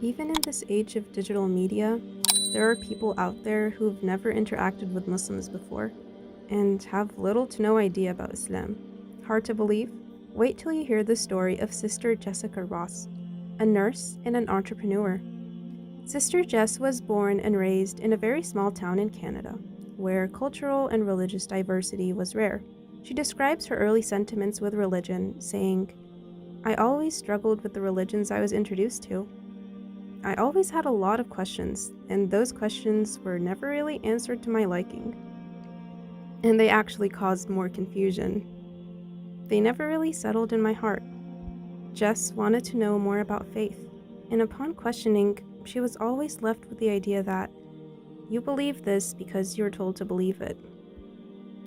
Even in this age of digital media, there are people out there who've never interacted with Muslims before and have little to no idea about Islam. Hard to believe? Wait till you hear the story of Sister Jessica Ross, a nurse and an entrepreneur. Sister Jess was born and raised in a very small town in Canada, where cultural and religious diversity was rare. She describes her early sentiments with religion, saying, "I always struggled with the religions I was introduced to. I always had a lot of questions, and those questions were never really answered to my liking. And they actually caused more confusion. They never really settled in my heart." Jess wanted to know more about faith, and upon questioning, she was always left with the idea that you believe this because you were told to believe it.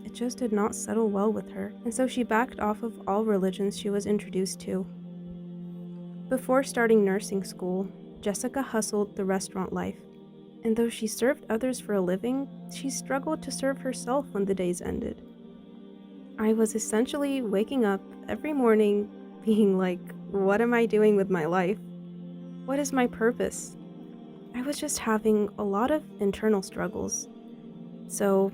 It just did not settle well with her, and so she backed off of all religions she was introduced to. Before starting nursing school, Jessica hustled the restaurant life, and though she served others for a living, she struggled to serve herself when the days ended. I was essentially waking up every morning being like, what am I doing with my life? What is my purpose? I was just having a lot of internal struggles. So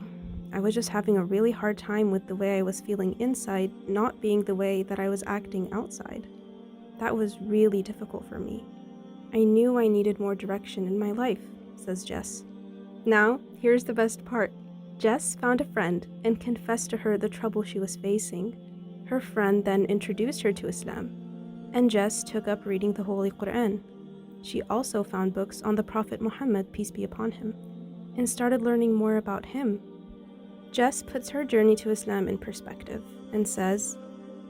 I was just having a really hard time with the way I was feeling inside not being the way that I was acting outside. That was really difficult for me. I knew I needed more direction in my life, says Jess. Now, here's the best part. Jess found a friend and confessed to her the trouble she was facing. Her friend then introduced her to Islam, and Jess took up reading the Holy Quran. She also found books on the Prophet Muhammad, peace be upon him, and started learning more about him. Jess puts her journey to Islam in perspective and says,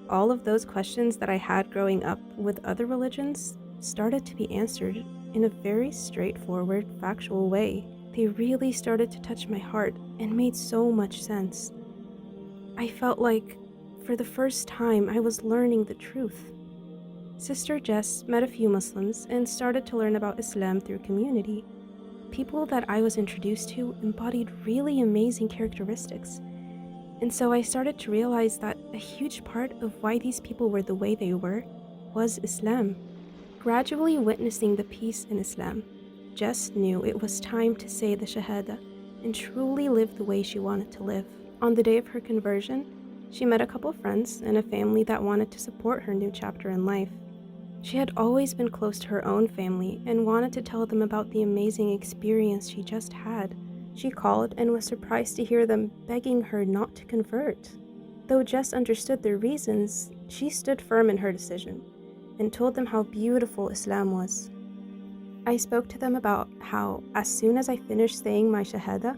all of those questions that I had growing up with other religions started to be answered in a very straightforward, factual way. They really started to touch my heart and made so much sense. I felt like, for the first time, I was learning the truth. Sister Jess met a few Muslims and started to learn about Islam through community. People that I was introduced to embodied really amazing characteristics. And so I started to realize that a huge part of why these people were the way they were was Islam. Gradually witnessing the peace in Islam, Jess knew it was time to say the Shahada and truly live the way she wanted to live. On the day of her conversion, she met a couple friends and a family that wanted to support her new chapter in life. She had always been close to her own family and wanted to tell them about the amazing experience she just had. She called and was surprised to hear them begging her not to convert. Though Jess understood their reasons, she stood firm in her decision and told them how beautiful Islam was. I spoke to them about how, as soon as I finished saying my Shahada,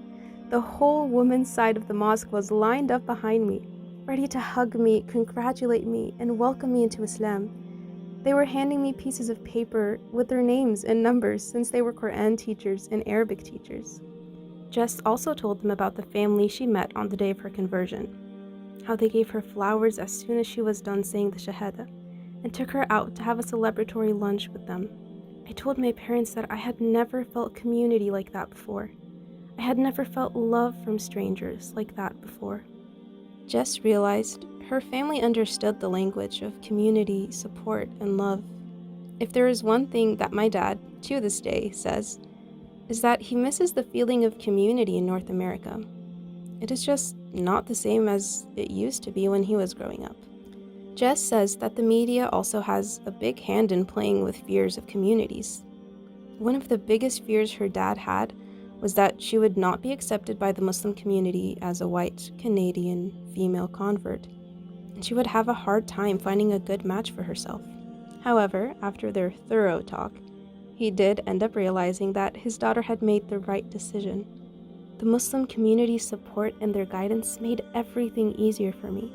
the whole women's side of the mosque was lined up behind me, ready to hug me, congratulate me, and welcome me into Islam. They were handing me pieces of paper with their names and numbers since they were Quran teachers and Arabic teachers. Jess also told them about the family she met on the day of her conversion, how they gave her flowers as soon as she was done saying the Shahada, and took her out to have a celebratory lunch with them. I told my parents that I had never felt community like that before. I had never felt love from strangers like that before. Jess realized her family understood the language of community, support, and love. If there is one thing that my dad, to this day, says, is that he misses the feeling of community in North America. It is just not the same as it used to be when he was growing up. Jess says that the media also has a big hand in playing with fears of communities. One of the biggest fears her dad had was that she would not be accepted by the Muslim community as a white Canadian female convert, and she would have a hard time finding a good match for herself. However, after their thorough talk, he did end up realizing that his daughter had made the right decision. The Muslim community's support and their guidance made everything easier for me.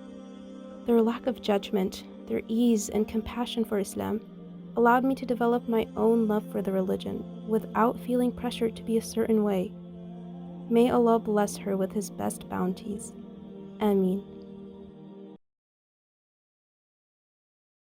Their lack of judgment, their ease and compassion for Islam allowed me to develop my own love for the religion without feeling pressured to be a certain way. May Allah bless her with His best bounties. Ameen.